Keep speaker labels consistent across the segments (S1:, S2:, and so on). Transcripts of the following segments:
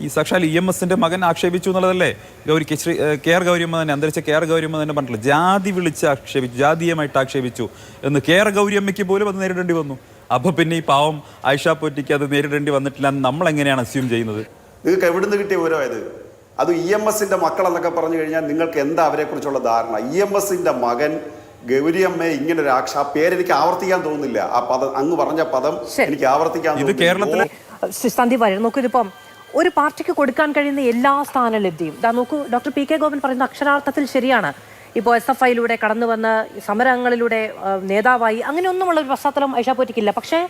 S1: ഈ സാക്ഷാൽ EMSന്റെ മകൻ ആക്ഷേപിച്ചു എന്നുള്ളതല്ലേ KR ഗൗരിയമ്മ തന്നെ, അന്തരിച്ച KR ഗൗരിയമ്മ തന്നെ പറഞ്ഞില്ല. ജാതി വിളിച്ച് ആക്ഷേപിച്ചു, ജാതീയമായിട്ട് ആക്ഷേപിച്ചു എന്ന് KR ഗൗരിയമ്മയ്ക്ക് പോലും അത് നേരിടേണ്ടി വന്നു. അപ്പോൾ പിന്നെ ഈ പാവം ആയിഷ പോറ്റിക്ക് അത് നേരിടേണ്ടി വന്നിട്ടില്ല എന്ന് നമ്മൾ എങ്ങനെയാണ് അസ്യൂം ചെയ്യുന്നത്?
S2: നിങ്ങൾക്ക് എവിടുന്ന് കിട്ടിയ വിവരമായത്? അത് EMSന്റെ മക്കളെന്നൊക്കെ പറഞ്ഞു കഴിഞ്ഞാൽ നിങ്ങൾക്ക് എന്താ അവരെക്കുറിച്ചുള്ള ധാരണ? EMSന്റെ മകൻ ഗൗരിയമ്മയെ ഇങ്ങനെ ഒരു ആ പേരെനിക്ക് ആവർത്തിക്കാൻ തോന്നുന്നില്ല. ആ പദം, അങ്ങ് പറഞ്ഞ പദം എനിക്ക് ആവർത്തിക്കാൻ
S1: ഇത് കേരളത്തിലെ
S3: സന്ദീപ് വാര്യർ നോക്കൂ, ഇതിപ്പം ഒരു പാർട്ടിക്ക് കൊടുക്കാൻ കഴിയുന്ന എല്ലാ സ്ഥാനലബ്ധിയും നോക്കൂ, ഡോക്ടർ PK ഗോപൻ പറയുന്ന അക്ഷരാർത്ഥത്തിൽ ശരിയാണ്. ഇപ്പോൾ SFIയിലൂടെ കടന്നു വന്ന് സമരങ്ങളിലൂടെ നേതാവായി അങ്ങനെയൊന്നുമുള്ള ഒരു പശ്ചാത്തലം ആയിഷ പോറ്റിക്കില്ല. പക്ഷേ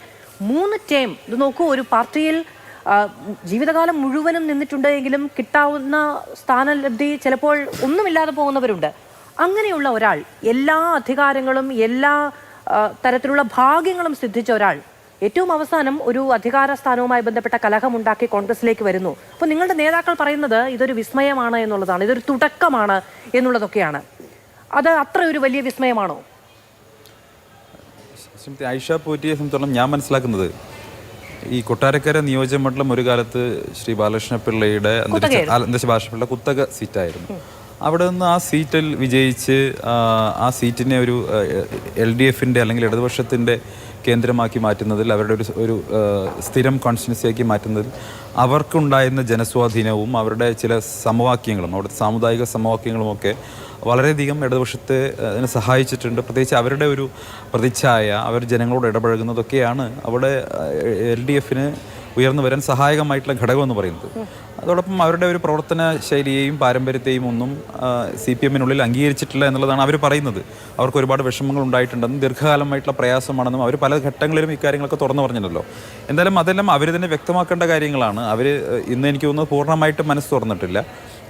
S3: 3 ടേം ഇത് നോക്കൂ, ഒരു പാർട്ടിയിൽ ജീവിതകാലം മുഴുവനും നിന്നിട്ടുണ്ട് എങ്കിലും കിട്ടാവുന്ന സ്ഥാനലബ്ധി ചിലപ്പോൾ ഒന്നുമില്ലാതെ പോകുന്നവരുണ്ട്. അങ്ങനെയുള്ള ഒരാൾ, എല്ലാ അധികാരങ്ങളും എല്ലാ തരത്തിലുള്ള ഭാഗ്യങ്ങളും സിദ്ധിച്ച ഒരാൾ ഏറ്റവും അവസാനം ഒരു അധികാര സ്ഥാനവുമായി ബന്ധപ്പെട്ട കലഹമുണ്ടാക്കി കോൺഗ്രസിലേക്ക് വരുന്നു. അപ്പോൾ നിങ്ങളുടെ നേതാക്കൾ പറയുന്നത് ഇതൊരു വിസ്മയമാണ് എന്നുള്ളതാണ്, ഇതൊരു തുടക്കമാണ് എന്നുള്ളതൊക്കെയാണ്. അത് അത്ര ഒരു വലിയ വിസ്മയമാണോ?
S1: ആയിഷ പോറ്റിയെ സംബന്ധിച്ചോളം ഞാൻ മനസ്സിലാക്കുന്നത്, ഈ കൊട്ടാരക്കര നിയോജകമണ്ഡലം ഒരു കാലത്ത് ശ്രീ ബാലകൃഷ്ണ പിള്ളയുടെ ബാലകൃഷ്ണപിള്ള കുത്തക സീറ്റായിരുന്നു. അവിടെ നിന്ന് ആ സീറ്റിൽ വിജയിച്ച് ആ സീറ്റിനെ ഒരു LDFന്റെ അല്ലെങ്കിൽ ഇടതുപക്ഷത്തിൻ്റെ കേന്ദ്രമാക്കി മാറ്റുന്നതിൽ, അവരുടെ ഒരു സ്ഥിരം കോൺസ്റ്റിറ്റ്യുവൻസിയാക്കി മാറ്റുന്നതിൽ അവർക്കുണ്ടായിരുന്ന ജനസ്വാധീനവും അവരുടെ ചില സമവാക്യങ്ങളും, അവിടുത്തെ സാമുദായിക സമവാക്യങ്ങളുമൊക്കെ വളരെയധികം ഇടതുപക്ഷത്തെ അതിനെ സഹായിച്ചിട്ടുണ്ട്. പ്രത്യേകിച്ച് അവരുടെ ഒരു പ്രതിച്ഛായ, അവർ ജനങ്ങളോട് ഇടപഴകുന്നതൊക്കെയാണ് അവിടെ LDFന് ഉയർന്നു വരാൻ സഹായകമായിട്ടുള്ള ഘടകമെന്ന് പറയുന്നത്. അതോടൊപ്പം അവരുടെ ഒരു പ്രവർത്തന ശൈലിയെയും പാരമ്പര്യത്തെയും ഒന്നും CPMനുള്ളിൽ അംഗീകരിച്ചിട്ടില്ല എന്നുള്ളതാണ് അവർ പറയുന്നത്. അവർക്ക് ഒരുപാട് വിഷമങ്ങൾ ഉണ്ടായിട്ടുണ്ടെന്നും ദീർഘകാലമായിട്ടുള്ള പ്രയാസമാണെന്നും അവർ പല ഘട്ടങ്ങളിലും ഇക്കാര്യങ്ങളൊക്കെ തുറന്നു പറഞ്ഞിട്ടുണ്ടല്ലോ. എന്തായാലും അതെല്ലാം അവർ തന്നെ വ്യക്തമാക്കേണ്ട കാര്യങ്ങളാണ്. അവർ ഇന്ന് എനിക്ക് തോന്നുന്നത് പൂർണ്ണമായിട്ട് മനസ്സ് തുറന്നിട്ടില്ല.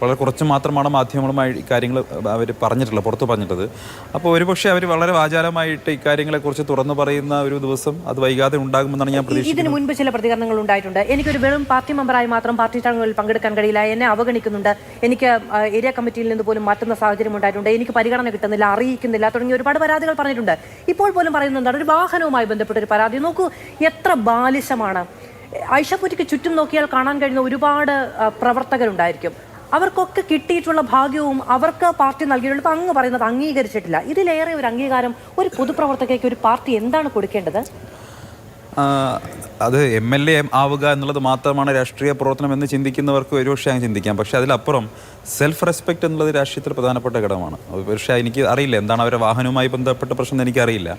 S1: വളരെ കുറച്ച് മാത്രമാണ് മാധ്യമങ്ങളുമായി ഇക്കാര്യങ്ങൾ അവർ പറഞ്ഞിട്ടുള്ളത്, പുറത്ത് പറഞ്ഞിട്ടത്. അപ്പോൾ ഒരുപക്ഷെ അവർ വളരെ വാചാലമായിട്ട് ഇക്കാര്യങ്ങളെക്കുറിച്ച് തുറന്നു പറയുന്ന ഒരു ദിവസം അത് വൈകാതെ ഉണ്ടാകുമെന്നാണ് ഞാൻ പ്രതീക്ഷിക്കുന്നത്.
S3: ഇതിന് മുൻപ് ചില പ്രതികരണങ്ങൾ ഉണ്ടായിട്ടുണ്ട്. എനിക്കൊരു വെറും പാർട്ടി മെമ്പറായി മാത്രം പാർട്ടി ചടങ്ങുകളിൽ പങ്കെടുക്കാൻ കഴിയില്ല, എന്നെ അവഗണിക്കുന്നുണ്ട്, എനിക്ക് ഏരിയ കമ്മിറ്റിയിൽ നിന്ന് പോലും മാറ്റുന്ന സാഹചര്യം ഉണ്ടായിട്ടുണ്ട്, എനിക്ക് പരിഗണന കിട്ടുന്നില്ല, അറിയിക്കുന്നില്ല തുടങ്ങിയ ഒരുപാട് പരാതികൾ പറഞ്ഞിട്ടുണ്ട്. ഇപ്പോൾ പോലും പറയുന്നത് ഒരു വാഹനവുമായി ബന്ധപ്പെട്ട ഒരു പരാതി. നോക്കൂ എത്ര ബാലിശമാണ്. ആയിഷ പോറ്റിക്ക് ചുറ്റും നോക്കിയാൽ കാണാൻ കഴിയുന്ന ഒരുപാട് പ്രവർത്തകരുണ്ടായിരിക്കും. അവർക്കൊക്കെ കിട്ടിയിട്ടുള്ള ഭാഗ്യവും അവർക്ക് പാർട്ടി നൽകിയിട്ടുള്ള, ഇപ്പം അങ്ങ് പറയുന്നത് അംഗീകരിച്ചിട്ടില്ല. ഇതിലേറെ ഒരു അംഗീകാരം ഒരു പൊതുപ്രവർത്തകയ്ക്ക് ഒരു പാർട്ടി എന്താണ് കൊടുക്കേണ്ടത്?
S1: അത് MLA ആവുക എന്നുള്ളത് മാത്രമാണ് രാഷ്ട്രീയ പ്രവർത്തനം എന്ന് ചിന്തിക്കുന്നവർക്ക് ഒരുപക്ഷെ അങ്ങ് ചിന്തിക്കാം. പക്ഷേ അതിലപ്പുറം സെൽഫ് റെസ്പെക്റ്റ് എന്നുള്ളത് രാഷ്ട്രീയത്തിൽ പ്രധാനപ്പെട്ട ഘടകമാണ്. പക്ഷേ എനിക്ക് അറിയില്ല എന്താണ് അവരുടെ വാഹനവുമായി ബന്ധപ്പെട്ട പ്രശ്നം, എനിക്കറിയില്ല.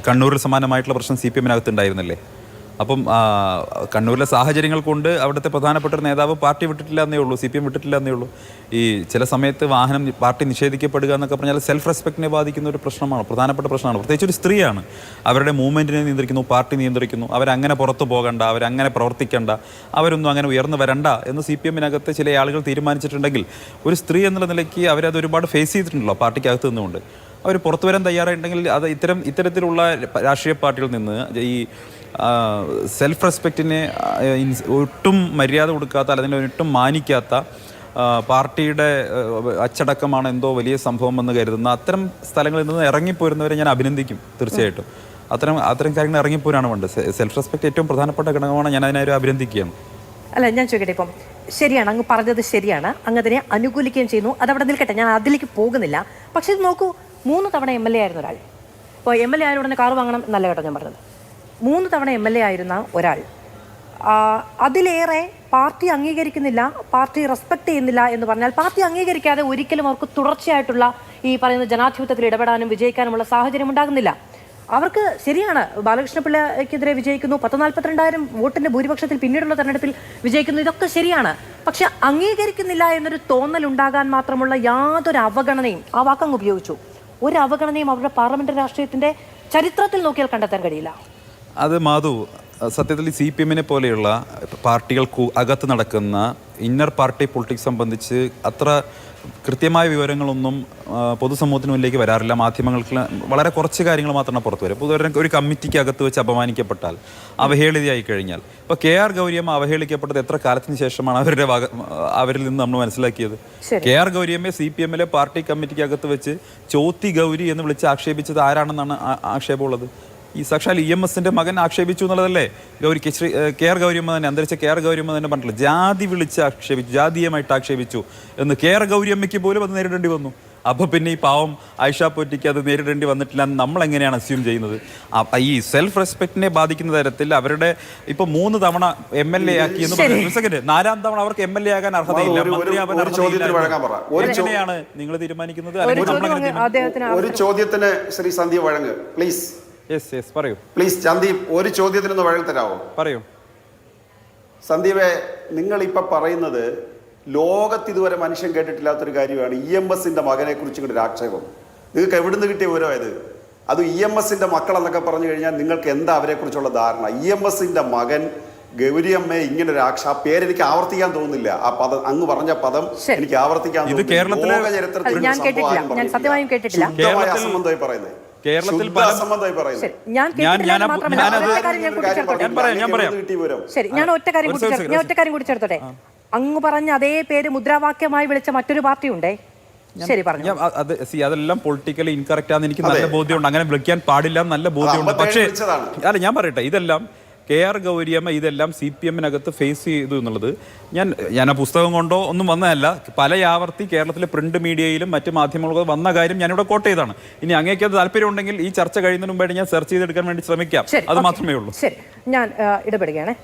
S1: കണ്ണൂരിൽ സമാനമായിട്ടുള്ള പ്രശ്നം CPMനകത്ത് ഉണ്ടായിരുന്നില്ലേ? അപ്പം കണ്ണൂരിലെ സാഹചര്യങ്ങൾ കൊണ്ട് അവിടുത്തെ പ്രധാനപ്പെട്ട ഒരു നേതാവ് പാർട്ടി വിട്ടിട്ടില്ല എന്നേ ഉള്ളൂ, CPM വിട്ടിട്ടില്ല എന്നേ ഉള്ളൂ. ഈ ചില സമയത്ത് വാഹനം പാർട്ടി നിഷേധിക്കപ്പെടുക എന്നൊക്കെ പറഞ്ഞാൽ സെൽഫ് റെസ്പെക്റ്റിനെ ബാധിക്കുന്ന ഒരു പ്രശ്നമാണ്, പ്രധാനപ്പെട്ട പ്രശ്നമാണ്. പ്രത്യേകിച്ച് ഒരു സ്ത്രീയാണ്, അവരുടെ മൂവ്മെൻറ്റിനെ നിയന്ത്രിക്കുന്നു, പാർട്ടി നിയന്ത്രിക്കുന്നു. അവരങ്ങനെ പുറത്തു പോകണ്ട, അവരങ്ങനെ പ്രവർത്തിക്കേണ്ട, അവരൊന്നും അങ്ങനെ ഉയർന്നു വരണ്ട എന്ന് CPMനകത്ത് ചില ആളുകൾ തീരുമാനിച്ചിട്ടുണ്ടെങ്കിൽ ഒരു സ്ത്രീ എന്നുള്ള നിലയ്ക്ക് അവരത് ഒരുപാട് ഫേസ് ചെയ്തിട്ടുണ്ടല്ലോ പാർട്ടിക്കകത്ത് നിന്നുകൊണ്ട്. അവർ പുറത്തു വരാൻ തയ്യാറായിട്ടുണ്ടെങ്കിൽ അത് ഇത്തരത്തിലുള്ള രാഷ്ട്രീയ പാർട്ടികളിൽ നിന്ന് ഈ സെൽഫ് റെസ്പെക്റ്റിനെ ഒട്ടും മര്യാദ കൊടുക്കാത്ത, അല്ലെങ്കിൽ ഒട്ടും മാനിക്കാത്ത, പാർട്ടിയുടെ അച്ചടക്കമാണ് എന്തോ വലിയ സംഭവം എന്ന് കരുതുന്ന അത്തരം സ്ഥലങ്ങളിൽ നിന്ന് ഇറങ്ങിപ്പോരുന്നവരെ ഞാൻ അഭിനന്ദിക്കും. തീർച്ചയായിട്ടും അത്തരം കാര്യങ്ങൾ ഇറങ്ങിപ്പോരാണ് വേണ്ടത്. സെൽഫ് റെസ്പെക്റ്റ് ഏറ്റവും പ്രധാനപ്പെട്ട ഘടകമാണ്. ഞാൻ അതിനെ അഭിനന്ദിക്കുകയാണ്.
S3: അല്ല, ഞാൻ ചോദിക്കട്ടെ, ഇപ്പം ശരിയാണ്, അങ്ങ് പറഞ്ഞത് ശരിയാണ്, അങ്ങ് അതിനെ അനുകൂലിക്കുകയും ചെയ്യുന്നു, അതവിടെ നിൽക്കട്ടെ, ഞാൻ അതിലേക്ക് പോകുന്നില്ല. പക്ഷേ ഇത് നോക്കൂ, 3 തവണ MLA ആയിരുന്ന ഒരാൾ, ഇപ്പോൾ MLA ആയ ഉടനെ കാറ് വാങ്ങണം എന്നല്ല കേട്ടോ ഞാൻ പറഞ്ഞത്. 3 തവണ MLA ആയിരുന്ന ഒരാൾ, അതിലേറെ പാർട്ടി അംഗീകരിക്കുന്നില്ല, പാർട്ടി റെസ്പെക്ട് ചെയ്യുന്നില്ല എന്ന് പറഞ്ഞാൽ, പാർട്ടി അംഗീകരിക്കാതെ ഒരിക്കലും അവർക്ക് തുടർച്ചയായിട്ടുള്ള ഈ പറയുന്ന ജനാധിപത്യത്തിൽ ഇടപെടാനും വിജയിക്കാനുമുള്ള സാഹചര്യം ഉണ്ടാകുന്നില്ല. അവർക്ക് ശരിയാണ്, ബാലകൃഷ്ണ പിള്ളയ്ക്കെതിരെ വിജയിക്കുന്നു, 10,42,000 വോട്ടിന്റെ ഭൂരിപക്ഷത്തിൽ പിന്നീടുള്ള തെരഞ്ഞെടുപ്പിൽ വിജയിക്കുന്നു, ഇതൊക്കെ ശരിയാണ്. പക്ഷെ അംഗീകരിക്കുന്നില്ല എന്നൊരു തോന്നൽ ഉണ്ടാകാൻ മാത്രമുള്ള യാതൊരു അവഗണനയും, ആ വാക്കങ്ങ് ഉപയോഗിച്ചു, ഒരു അവഗണനയും അവരുടെ പാർലമെന്റ് രാഷ്ട്രീയത്തിന്റെ ചരിത്രത്തിൽ നോക്കിയാൽ കണ്ടെത്താൻ കഴിയില്ല.
S1: അത് മാധു, സത്യത്തിൽ CPMനെ പോലെയുള്ള പാർട്ടികൾക്ക് അകത്ത് നടക്കുന്ന ഇന്നർ പാർട്ടി പൊളിറ്റിക്സ് സംബന്ധിച്ച് അത്ര കൃത്യമായ വിവരങ്ങളൊന്നും പൊതുസമൂഹത്തിന് മുന്നിലേക്ക് വരാറില്ല. മാധ്യമങ്ങൾക്ക് വളരെ കുറച്ച് കാര്യങ്ങൾ മാത്രമാണ് പുറത്തു വരും. പൊതുവെ ഒരു കമ്മിറ്റിക്ക് അകത്ത് വെച്ച് അപമാനിക്കപ്പെട്ടാൽ, അവഹേളിതയായി കഴിഞ്ഞാൽ, ഇപ്പോൾ KR ഗൗരിയമ്മ അവഹേളിക്കപ്പെട്ടത് എത്ര കാലത്തിന് ശേഷമാണ് അവരിൽ നിന്ന് നമ്മൾ മനസ്സിലാക്കിയത്? KR ഗൗരിയമ്മയെ CPMലെ പാർട്ടി കമ്മിറ്റിക്ക് അകത്ത് വെച്ച് ചോത്തി ഗൗരി എന്ന് വിളിച്ച് ആക്ഷേപിച്ചത് ആരാണെന്നാണ് ആക്ഷേപമുള്ളത്? ഈ സാക്ഷാൽ EMSന്റെ മകൻ ആക്ഷേപിച്ചു എന്നുള്ളതല്ലേ കെയർ ഗൗരിയമ്മ തന്നെ, അന്തരിച്ച കെയർ ഗൗരിയമ്മ തന്നെ പറഞ്ഞില്ല. ജാതി വിളിച്ച് ആക്ഷേപിച്ചു, ജാതീയമായിട്ട് ആക്ഷേപിച്ചു എന്ന് കെയർ ഗൗരിയമ്മയ്ക്ക് പോലും അത് നേരിടേണ്ടി വന്നു. അപ്പൊ പിന്നെ ഈ പാവം ആയിഷ പോറ്റിക്ക് അത് നേരിടേണ്ടി വന്നിട്ടില്ല എന്ന് നമ്മൾ എങ്ങനെയാണ് അസ്യൂം ചെയ്യുന്നത്? ഈ സെൽഫ് റെസ്പെക്റ്റിനെ ബാധിക്കുന്ന തരത്തിൽ അവരുടെ ഇപ്പൊ 3 തവണ MLA ആക്കി എന്ന് പറഞ്ഞു. സെക്കൻഡ് 4ാം തവണ അവർക്ക് MLA ആകാൻ അർഹതയില്ല, മന്ത്രിയാവാൻ എങ്ങനെയാണ് നിങ്ങൾ തീരുമാനിക്കുന്നത്?
S2: ഒരു ചോദ്യത്തിന് ശ്രീ സന്ദീപ് വഴങ്ങ് പ്ലീസ്.
S1: പറയൂ
S2: പ്ലീസ് സന്ദീപ്, ഒരു ചോദ്യത്തിനൊന്ന് വഴങ്ങി തരാമോ?
S1: പറയൂ.
S2: സന്ദീപെ, നിങ്ങൾ ഇപ്പൊ പറയുന്നത് ലോകത്ത് ഇതുവരെ മനുഷ്യൻ കേട്ടിട്ടില്ലാത്തൊരു കാര്യമാണ് EMSന്റെ മകനെ കുറിച്ച് ഇങ്ങോട്ട് ഒരു ആക്ഷേപം. നിങ്ങൾക്ക് എവിടുന്ന് കിട്ടിയ വിവരമായത്? അത് EMSന്റെ മക്കൾ എന്നൊക്കെ പറഞ്ഞു കഴിഞ്ഞാൽ നിങ്ങൾക്ക് എന്താ അവരെ കുറിച്ചുള്ള ധാരണ? EMSന്റെ മകൻ ഗൗരിയമ്മയെ ഇങ്ങനെ ഒരു ആ പേരെനിക്ക് ആവർത്തിക്കാൻ തോന്നുന്നില്ല. ആ പദം അങ്ങ് പറഞ്ഞ പദം എനിക്ക് ആവർത്തിക്കാൻ
S3: ഞാൻ കേട്ടിട്ടില്ല.
S2: അസംബന്ധമായി പറയുന്നത്.
S3: ഞാൻ ഒറ്റ കാര്യം കൂടി ചേർത്തോട്ടെ. അങ്ങ് പറഞ്ഞ അതേ പേര് മുദ്രാവാക്യമായി വിളിച്ച മറ്റൊരു പാർട്ടി ഉണ്ടേ. ശരി, പറഞ്ഞു.
S1: അതെല്ലാം പൊളിറ്റിക്കലി ഇൻകറക്റ്റ് ആണെന്ന് എനിക്ക് നല്ല ബോധ്യമുണ്ട്. അങ്ങനെ വിളിക്കാൻ പാടില്ല, നല്ല ബോധ്യമുണ്ട്. പക്ഷേ അല്ല, ഞാൻ പറയട്ടെ, ഇതെല്ലാം കെയർ ഗൗരിയമ്മ ഇതെല്ലാം CPM-നകത്ത് ഫേസ് ചെയ്തു എന്നുള്ളത് ഞാൻ ആ പുസ്തകം കൊണ്ടോ ഒന്നും വന്നതല്ല. പല ആവർത്തി കേരളത്തിലെ പ്രിന്റ് മീഡിയയിലും മറ്റു മാധ്യമങ്ങളും വന്ന കാര്യം ഞാനിവിടെ കോട്ട് ചെയ്താണ്. ഇനി അങ്ങേക്ക് അത് താല്പര്യം ഉണ്ടെങ്കിൽ ഈ ചർച്ച കഴിയുന്നതിന് മുമ്പായിട്ട് ഞാൻ സെർച്ച് ചെയ്തെടുക്കാൻ വേണ്ടി ശ്രമിക്കാം. അത് മാത്രമേ ഉള്ളൂ.
S3: ശരി, ഞാൻ ഇടപെടുകയാണ്.